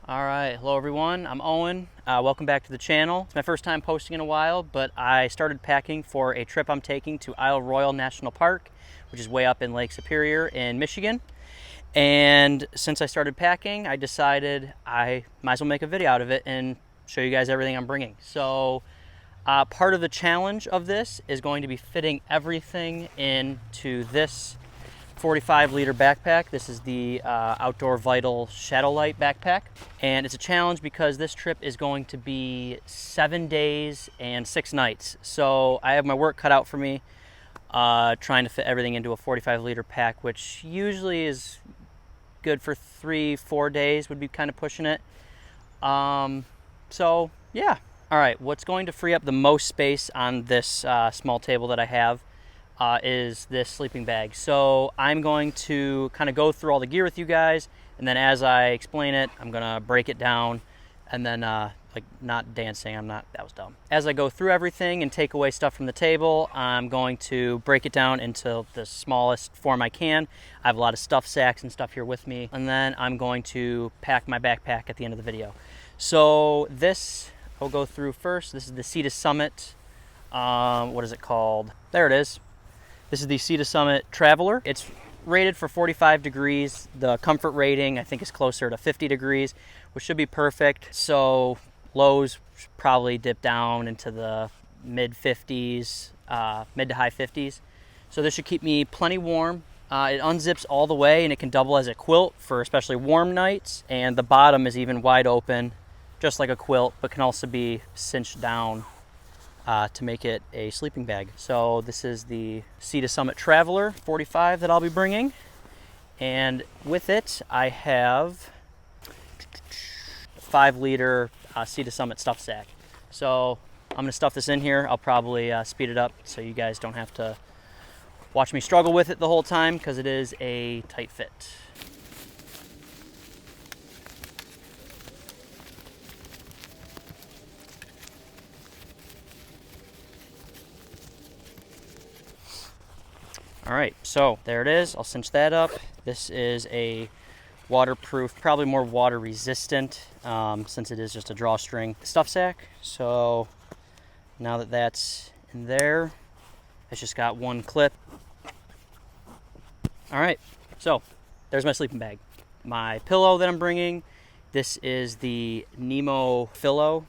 All right, hello everyone, I'm Owen. Welcome back to the channel. It's my first time posting in a while, but I started packing for a trip I'm taking to Isle Royale National Park, which is way up in Lake Superior in Michigan. And since I started packing, I decided I might as well make a video out of it and show you guys everything I'm bringing. So part of the challenge of this is going to be fitting everything into this 45-liter backpack. This is the Outdoor Vital Shadow Light backpack, and it's a challenge because this trip is going to be 7 days and 6 nights. So I have my work cut out for me trying to fit everything into a 45-liter pack, which usually is good for 3-4 days, would be kind of pushing it. So yeah. All right, what's going to free up the most space on this small table that I have is this sleeping bag. So I'm going to kind of go through all the gear with you guys, and then as I explain it, I'm gonna break it down, and then like not dancing, that was dumb. As I go through everything and take away stuff from the table, I'm going to break it down into the smallest form I can. I have a lot of stuff sacks and stuff here with me, and then I'm going to pack my backpack at the end of the video. So this I'll go through first. This is the Sea to Summit, what is it called? There it is. This is the Sea to Summit Traveler. It's rated for 45 degrees. The comfort rating I think is closer to 50 degrees, which should be perfect. So lows probably dip down into the mid 50s, mid to high 50s. So this should keep me plenty warm. It unzips all the way and it can double as a quilt for especially warm nights. And the bottom is even wide open, just like a quilt, but can also be cinched down to make it a sleeping bag. So this is the Sea to Summit Traveler 45 that I'll be bringing. And with it, I have a 5-liter Sea to Summit stuff sack. So I'm gonna stuff this in here. I'll probably speed it up so you guys don't have to watch me struggle with it the whole time, because it is a tight fit. All right, so there it is. I'll cinch that up. This is a waterproof, probably more water resistant, since it is just a drawstring stuff sack. So now that that's in there, it's just got one clip. All right, so there's my sleeping bag. My pillow that I'm bringing, this is the Nemo pillow,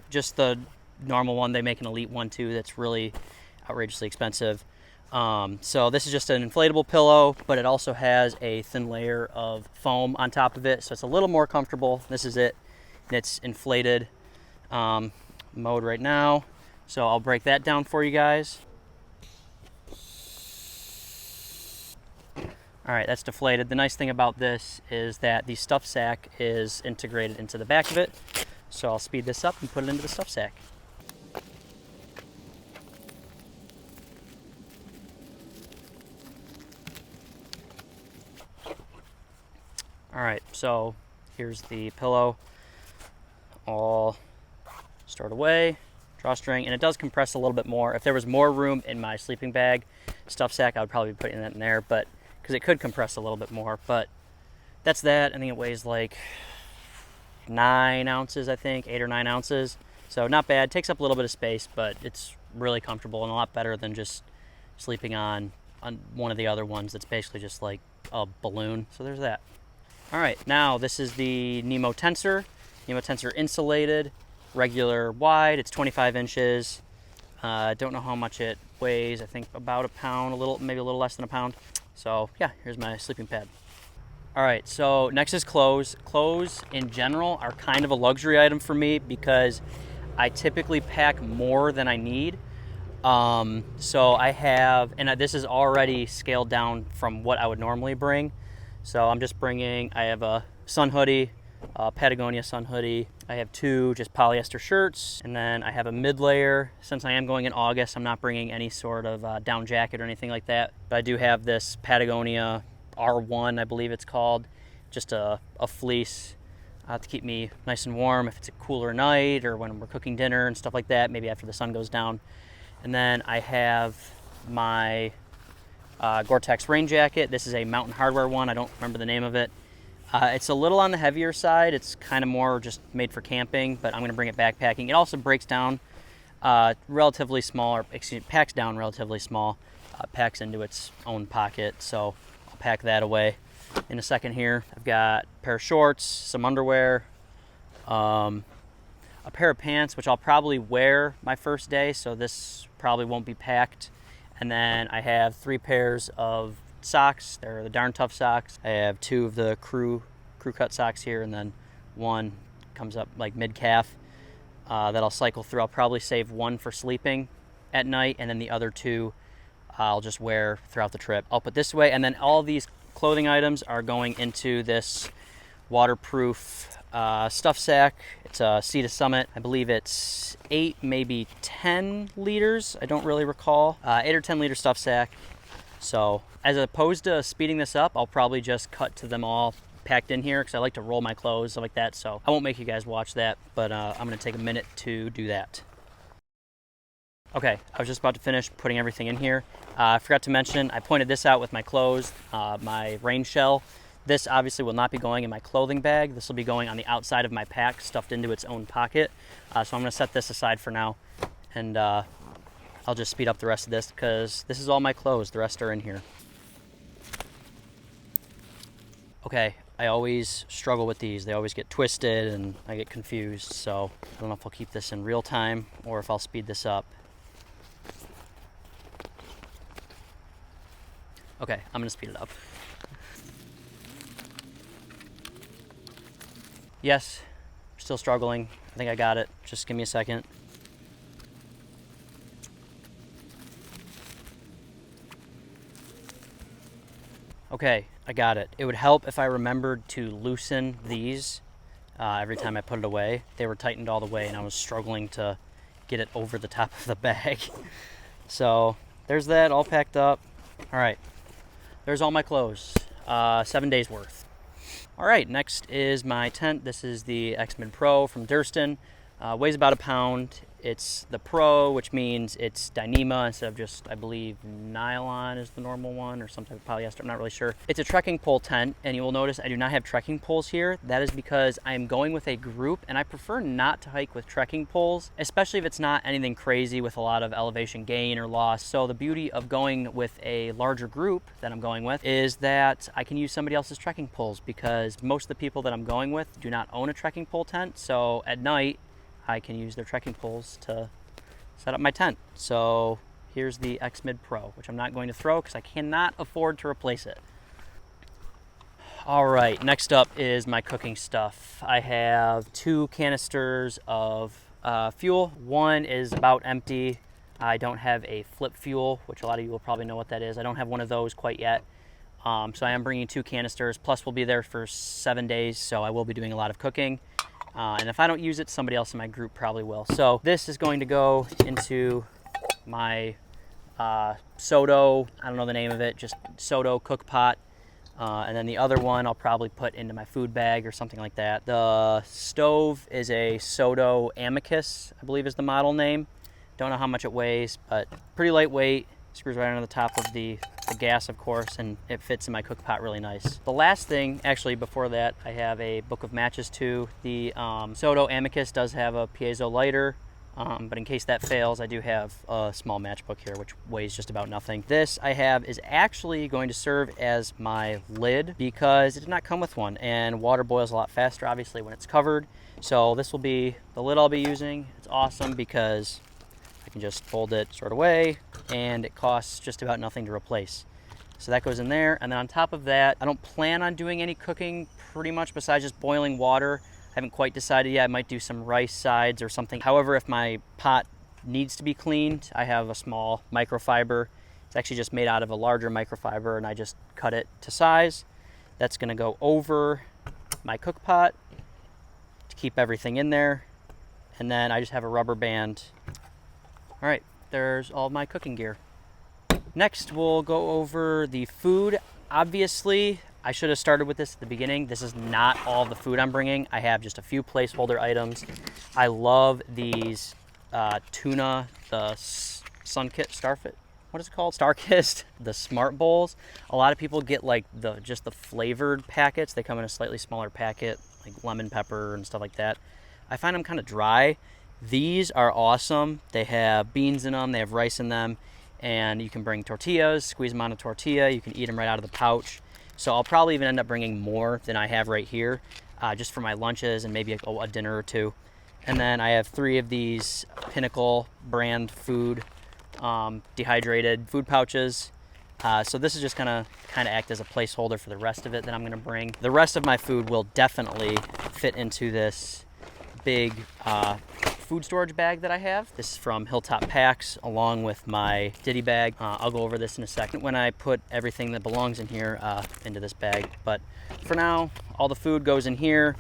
just the normal one. They make an elite one too that's really outrageously expensive. So this is just an inflatable pillow, but it also has a thin layer of foam on top of it, so it's a little more comfortable. This is it, and it's inflated mode right now. So I'll break that down for you guys. All right, that's deflated. The nice thing about this is that the stuff sack is integrated into the back of it. So I'll speed this up and put it into the stuff sack. All right, so here's the pillow all stored away, drawstring, and it does compress a little bit more. If there was more room in my sleeping bag stuff sack, I would probably be putting that in there, but because it could compress a little bit more. But that's that. I think it weighs like 9 ounces, I think, 8 or 9 ounces. So not bad. Takes up a little bit of space, but it's really comfortable and a lot better than just sleeping on one of the other ones that's basically just like a balloon. So there's that. All right, now this is the Nemo Tensor. Nemo Tensor insulated, regular wide. It's 25 inches. Don't know how much it weighs. I think about a pound, maybe a little less than a pound. So yeah, here's my sleeping pad. All right, so next is clothes. Clothes in general are kind of a luxury item for me because I typically pack more than I need. So I have, and this is already scaled down from what I would normally bring. So I'm just bringing, I have a sun hoodie, a Patagonia sun hoodie. I have 2 just polyester shirts, and then I have a mid layer. Since I am going in August, I'm not bringing any sort of down jacket or anything like that. But I do have this Patagonia R1, I believe it's called, just a fleece to keep me nice and warm if it's a cooler night or when we're cooking dinner and stuff like that, maybe after the sun goes down. And then I have my Gore-Tex rain jacket. This is a Mountain Hardwear one. I don't remember the name of it. It's a little on the heavier side. It's kind of more just made for camping, but I'm going to bring it backpacking. It also breaks down relatively small, or excuse me, packs down relatively small, packs into its own pocket. So I'll pack that away in a second here. I've got a pair of shorts, some underwear, a pair of pants, which I'll probably wear my first day, so this probably won't be packed. And then I have 3 pairs of socks. They're the Darn Tough socks. I have 2 of the crew cut socks here, and then one comes up like mid-calf that I'll cycle through. I'll probably save one for sleeping at night, and then the other 2 I'll just wear throughout the trip. I'll put this away, and then all these clothing items are going into this waterproof stuff sack. It's a Sea to Summit. I believe it's 8, maybe 10 liters. I don't really recall. 8 or 10 liter stuff sack. So as opposed to speeding this up, I'll probably just cut to them all packed in here because I like to roll my clothes, stuff like that. So I won't make you guys watch that, but I'm going to take a minute to do that. Okay, I was just about to finish putting everything in here. I forgot to mention, I pointed this out with my clothes, my rain shell. This obviously will not be going in my clothing bag. This will be going on the outside of my pack, stuffed into its own pocket. So I'm going to set this aside for now, and I'll just speed up the rest of this because this is all my clothes. The rest are in here. Okay, I always struggle with these. They always get twisted and I get confused. So I don't know if I'll keep this in real time or if I'll speed this up. Okay, I'm gonna speed it up. Yes, still struggling. I think I got it. Just give me a second. Okay, I got it. It would help if I remembered to loosen these every time I put it away. They were tightened all the way and I was struggling to get it over the top of the bag. So there's that all packed up. All right, there's all my clothes, 7 days worth. All right, next is my tent. This is the X-Mid Pro from Durston. Weighs about a pound. It's the Pro, which means it's Dyneema instead of just, I believe, nylon is the normal one, or some type of polyester. I'm not really sure. It's a trekking pole tent, and you will notice I do not have trekking poles here. That is because I am going with a group, and I prefer not to hike with trekking poles, especially if it's not anything crazy with a lot of elevation gain or loss. So the beauty of going with a larger group that I'm going with is that I can use somebody else's trekking poles, because most of the people that I'm going with do not own a trekking pole tent. So at night, I can use their trekking poles to set up my tent. So here's the X-Mid Pro, which I'm not going to throw because I cannot afford to replace it. All right, next up is my cooking stuff. I have 2 canisters of fuel. One is about empty. I don't have a flip fuel, which a lot of you will probably know what that is. I don't have one of those quite yet. So I am bringing 2 canisters, plus we'll be there for 7 days, so I will be doing a lot of cooking. And if I don't use it, somebody else in my group probably will. So this is going to go into my Soto, I don't know the name of it, just Soto cook pot. And then the other one I'll probably put into my food bag or something like that. The stove is a Soto Amicus, I believe is the model name. Don't know how much it weighs, but pretty lightweight. Screws right under the top of the gas, of course, and it fits in my cook pot really nice. The last thing, actually before that, I have a book of matches too. The Soto Amicus does have a piezo lighter, but in case that fails, I do have a small matchbook here, which weighs just about nothing. This I have is actually going to serve as my lid because it did not come with one, and water boils a lot faster, obviously, when it's covered. So this will be the lid I'll be using. It's awesome because I can just fold it sort of away, and it costs just about nothing to replace. So that goes in there, and then on top of that, I don't plan on doing any cooking pretty much besides just boiling water. I haven't quite decided yet. I might do some rice sides or something. However, if my pot needs to be cleaned, I have a small microfiber. It's actually just made out of a larger microfiber, and I just cut it to size. That's gonna go over my cook pot to keep everything in there, and then I just have a rubber band. All right, there's all my cooking gear. Next, we'll go over the food. Obviously, I should have started with this at the beginning. This is not all the food I'm bringing. I have just a few placeholder items. I love these tuna, the Sunkit Starfit. what is it called? Starkist, the Smart Bowls. A lot of people get like just the flavored packets. They come in a slightly smaller packet, like lemon pepper and stuff like that. I find them kind of dry. These are awesome. They have beans in them, they have rice in them, and you can bring tortillas, squeeze them on a tortilla. You can eat them right out of the pouch. So I'll probably even end up bringing more than I have right here, just for my lunches and maybe a dinner or two. And then I have 3 of these Pinnacle brand food, dehydrated food pouches. So this is just gonna kind of act as a placeholder for the rest of it that I'm gonna bring. The rest of my food will definitely fit into this big food storage bag that I have. This is from Hilltop Packs along with my ditty bag. I'll go over this in a second when I put everything that belongs in here into this bag. But for now, all the food goes in here.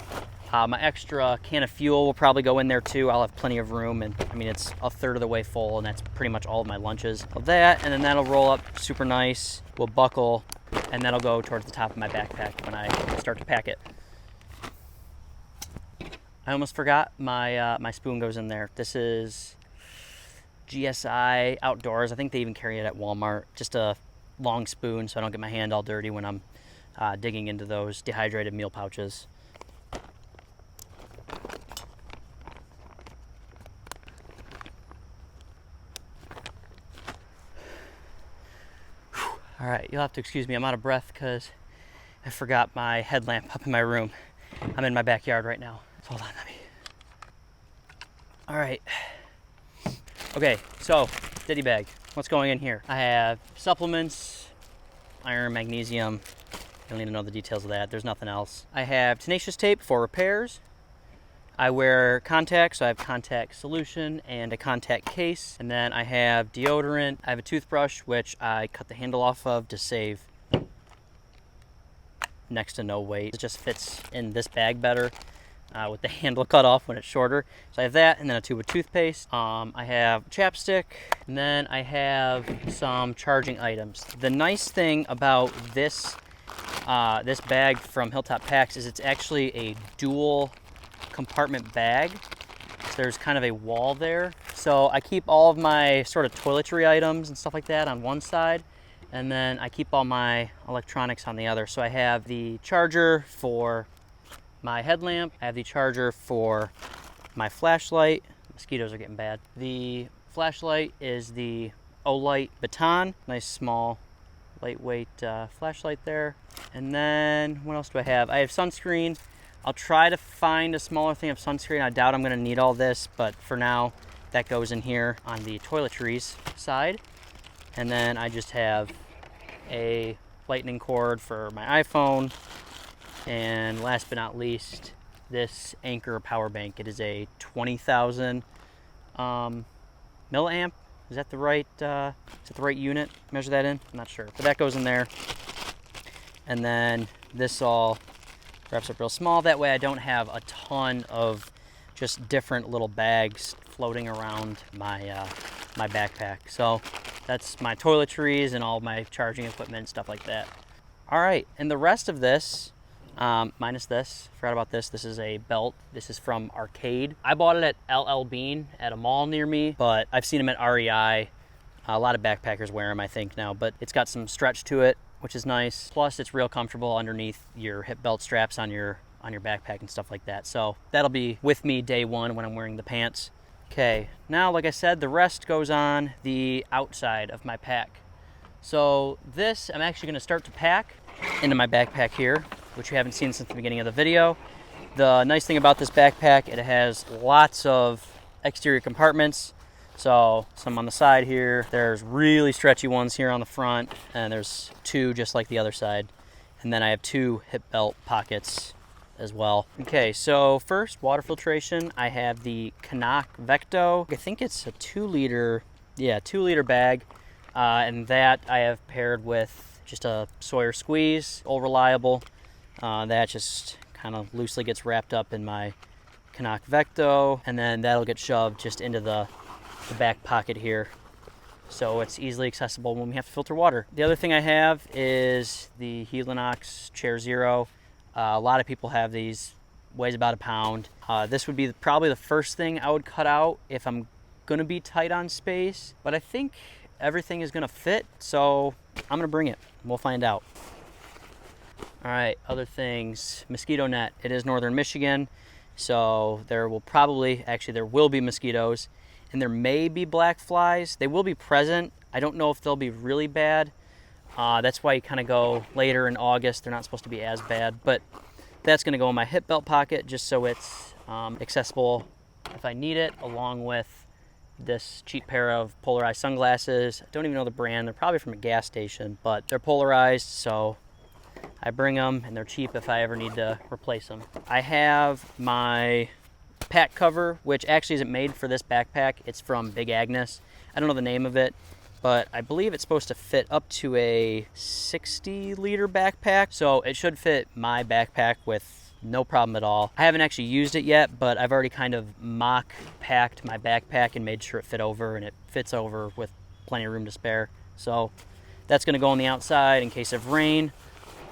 My extra can of fuel will probably go in there too. I'll have plenty of room, and I mean, it's a third of the way full, and that's pretty much all of my lunches. So that, and then that'll roll up super nice, will buckle, and that'll go towards the top of my backpack when I start to pack it. I almost forgot my my spoon goes in there. This is GSI Outdoors. I think they even carry it at Walmart. Just a long spoon so I don't get my hand all dirty when I'm digging into those dehydrated meal pouches. All right, you'll have to excuse me. I'm out of breath because I forgot my headlamp up in my room. I'm in my backyard right now. So hold on, let me. All right. Okay, so ditty bag. What's going in here? I have supplements, iron, magnesium. You don't need to know the details of that. There's nothing else. I have tenacious tape for repairs. I wear contacts, so I have contact solution and a contact case. And then I have deodorant. I have a toothbrush, which I cut the handle off of to save next to no weight. It just fits in this bag better with the handle cut off when it's shorter. So I have that, and then a tube of toothpaste. I have chapstick, and then I have some charging items. The nice thing about this this bag from Hilltop Packs is it's actually a dual compartment bag. So there's kind of a wall there. So I keep all of my sort of toiletry items and stuff like that on one side, and then I keep all my electronics on the other. So I have the charger for my headlamp, I have the charger for my flashlight. Mosquitoes are getting bad. The flashlight is the Olight Baton, nice small lightweight flashlight there. And then what else do I have? I have sunscreen. I'll try to find a smaller thing of sunscreen. I doubt I'm gonna need all this, but for now, that goes in here on the Toiletries side. And then I just have a lightning cord for my iPhone. And last but not least, this Anchor power bank. It is a 20,000 milliamp. Is that the right unit? Measure that in? I'm not sure, but that goes in there. And then this all wraps up real small. That way I don't have a ton of just different little bags floating around my my backpack. So that's my toiletries and all my charging equipment and stuff like that. All right, and the rest of this, minus this, forgot about this. This is a belt. This is from Arcade. I bought it at LL Bean at a mall near me, but I've seen them at REI. A lot of backpackers wear them, I think, now, but it's got some stretch to it, which is nice. Plus, it's real comfortable underneath your hip belt straps on your backpack and stuff like that. So that'll be with me day one when I'm wearing the pants. Okay, now, like I said, the rest goes on the outside of my pack. So this, I'm actually gonna start to pack into my backpack here, which you haven't seen since the beginning of the video. The nice thing about this backpack, it has lots of exterior compartments. So some on the side here, there's really stretchy ones here on the front, and there's 2 just like the other side. And then I have 2 hip belt pockets as well. Okay, so first, water filtration. I have the Canuck Vecto. I think it's a 2-liter, yeah, 2-liter bag. And that I have paired with just a Sawyer Squeeze, all reliable. That just kind of loosely gets wrapped up in my Canuck Vecto, and then that'll get shoved just into the back pocket here. So it's easily accessible when we have to filter water. The other thing I have is the Helinox Chair Zero. A lot of people have these, weighs about a pound. This would be probably the first thing I would cut out if I'm gonna be tight on space, but I think everything is gonna fit, so I'm gonna bring it. We'll find out. All right, other things, mosquito net. It is northern Michigan, so there will be mosquitoes, and there may be black flies. They will be present. I don't know if they'll be really bad. That's why you kind of go later in August. They're not supposed to be as bad, but that's gonna go in my hip belt pocket just so it's accessible if I need it, along with this cheap pair of polarized sunglasses. I don't even know the brand. They're probably from a gas station, but they're polarized, so I bring them, and they're cheap if I ever need to replace them. I have my pack cover, which actually isn't made for this backpack. It's from Big Agnes. I don't know the name of it, but I believe it's supposed to fit up to a 60-liter backpack, so it should fit my backpack with no problem at all. I haven't actually used it yet, but I've already kind of mock packed my backpack and made sure it fit over, and it fits over with plenty of room to spare. So that's gonna go on the outside in case of rain,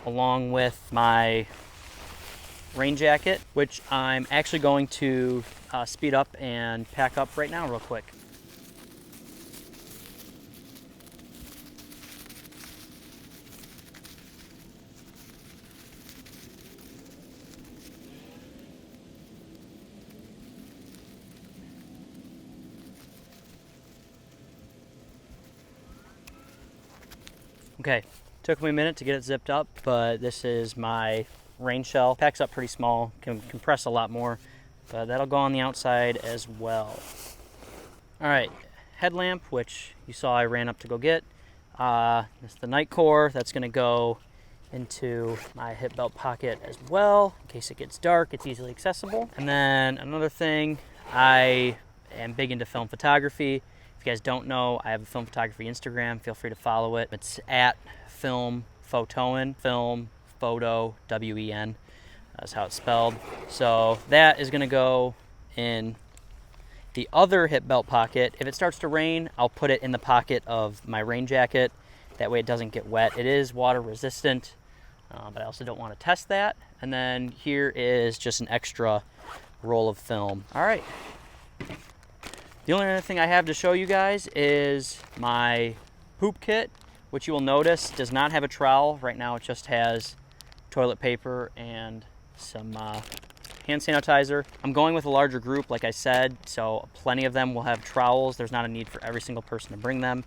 along with my rain jacket, which I'm actually going to speed up and pack up right now real quick. Okay, took me a minute to get it zipped up, but this is my rain shell. Packs up pretty small, can compress a lot more, but that'll go on the outside as well. All right, headlamp, which you saw I ran up to go get. It's the night core. That's gonna go into my hip belt pocket as well. In case it gets dark, it's easily accessible. And then another thing, I am big into film photography. If you guys don't know, I have a film photography Instagram. Feel free to follow it. It's at film photoen, film photo WEN. That's how it's spelled. So that is gonna go in the other hip belt pocket. If it starts to rain, I'll put it in the pocket of my rain jacket. That way it doesn't get wet. It is water resistant, but I also don't want to test that. And then here is just an extra roll of film. All right. The only other thing I have to show you guys is my poop kit, which you will notice does not have a trowel. Right now it just has toilet paper and some hand sanitizer. I'm going with a larger group, like I said, so plenty of them will have trowels. There's not a need for every single person to bring them.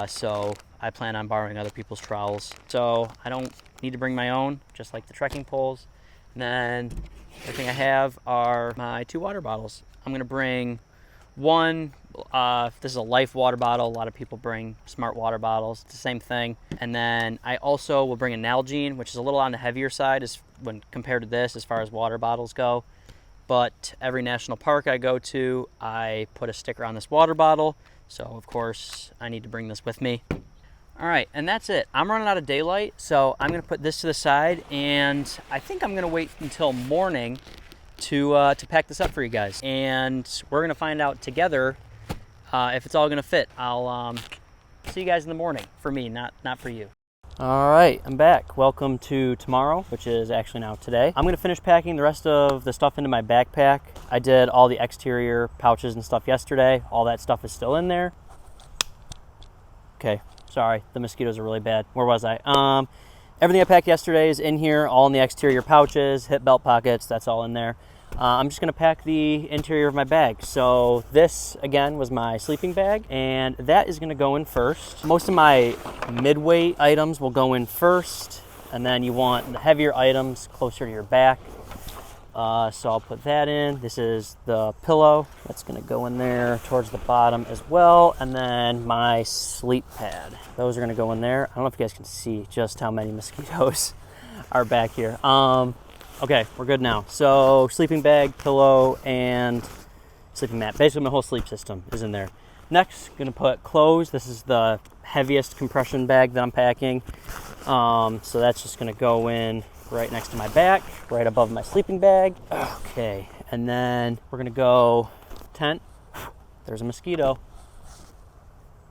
So I plan on borrowing other people's trowels. So I don't need to bring my own, just like the trekking poles. And then the thing I have are my 2 water bottles. I'm gonna bring one, this is a Life water bottle. A lot of people bring Smart water bottles. It's the same thing. And then I also will bring a Nalgene, which is a little on the heavier side when compared to this as far as water bottles go. But every national park I go to, I put a sticker on this water bottle. So of course I need to bring this with me. All right, and that's it. I'm running out of daylight, so I'm gonna put this to the side, and I think I'm gonna wait until morning to pack this up for you guys. And we're gonna find out together if it's all gonna fit. I'll see you guys in the morning, for me, not for you. All right, I'm back. Welcome to tomorrow, which is actually now today. I'm gonna finish packing the rest of the stuff into my backpack. I did all the exterior pouches and stuff yesterday. All that stuff is still in there. Okay, sorry, the mosquitoes are really bad. Where was I? Everything I packed yesterday is in here, all in the exterior pouches, hip belt pockets, that's all in there. I'm just gonna pack the interior of my bag. So this, again, was my sleeping bag, and that is gonna go in first. Most of my mid-weight items will go in first, and then you want the heavier items closer to your back. So I'll put that in. This is the pillow. That's gonna go in there towards the bottom as well. And then my sleep pad. Those are gonna go in there. I don't know if you guys can see just how many mosquitoes are back here. Okay, we're good now. So sleeping bag, pillow, and sleeping mat. Basically my whole sleep system is in there. Next, gonna put clothes. This is the heaviest compression bag that I'm packing. So that's just gonna go in right next to my back, right above my sleeping bag. Okay, and then we're gonna go tent. There's a mosquito.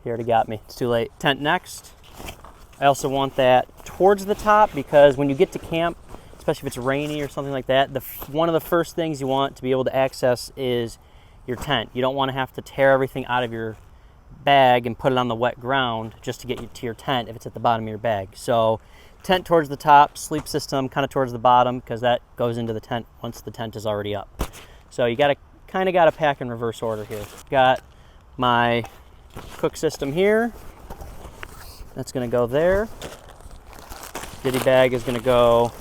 He already got me, it's too late. Tent next. I also want that towards the top because when you get to camp, especially if it's rainy or something like that, one of the first things you want to be able to access is your tent. You don't want to have to tear everything out of your bag and put it on the wet ground just to get you to your tent if it's at the bottom of your bag. So tent towards the top, sleep system kind of towards the bottom, because that goes into the tent once the tent is already up. So you kind of got to pack in reverse order here. Got my cook system here. That's going to go there. Ditty bag is going to go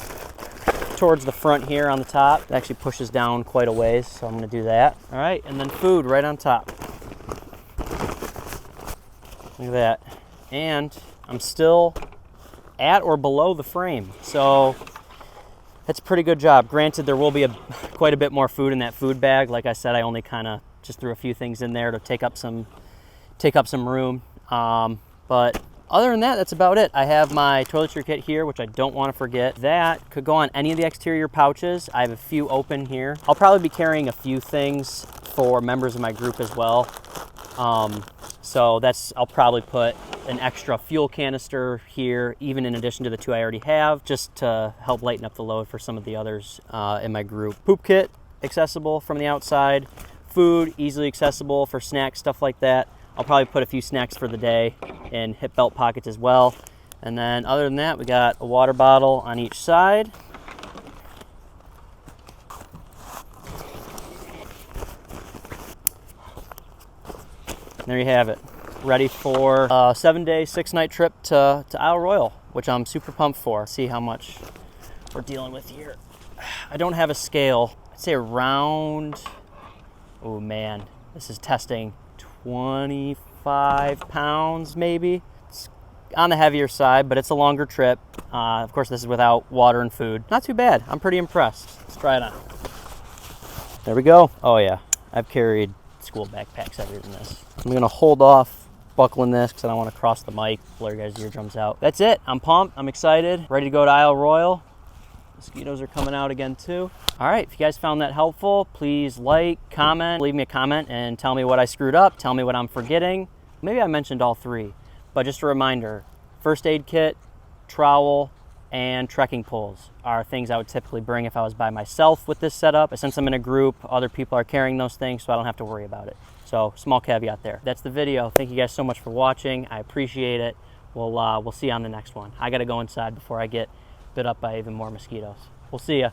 towards the front here on the top. It actually pushes down quite a ways, so I'm going to do that. All right, and then food right on top. Look at that. And I'm still at or below the frame, so that's a pretty good job. Granted, there will be quite a bit more food in that food bag. Like I said, I only kind of just threw a few things in there to take up some room. But other than that, that's about it. I have my toiletry kit here, which I don't want to forget. That could go on any of the exterior pouches. I have a few open here. I'll probably be carrying a few things for members of my group as well. So I'll probably put an extra fuel canister here, even in addition to the 2 I already have, just to help lighten up the load for some of the others in my group. Poop kit, accessible from the outside. Food, easily accessible for snacks, stuff like that. I'll probably put a few snacks for the day in hip belt pockets as well. And then other than that, we got a water bottle on each side. There you have it. Ready for a 7-day, 6-night trip to Isle Royale, which I'm super pumped for. See how much we're dealing with here. I don't have a scale. I'd say around, oh man, this is testing 25 pounds maybe. It's on the heavier side, but it's a longer trip. Of course, this is without water and food. Not too bad. I'm pretty impressed. Let's try it on. There we go. Oh yeah, I've carried school backpacks heavier than this. I'm gonna hold off buckling this because I don't want to cross the mic, blow your guys' eardrums out. That's it. I'm pumped. I'm excited. Ready to go to Isle Royale. Mosquitoes are coming out again too. All right, if you guys found that helpful, please like, comment, leave me a comment and tell me what I screwed up, tell me what I'm forgetting. Maybe I mentioned all 3, but just a reminder, first aid kit, trowel, and trekking poles are things I would typically bring if I was by myself with this setup. But since I'm in a group, other people are carrying those things, so I don't have to worry about it. So small caveat there. That's the video. Thank you guys so much for watching. I appreciate it. We'll see you on the next one. I gotta go inside before I get bit up by even more mosquitoes. We'll see ya.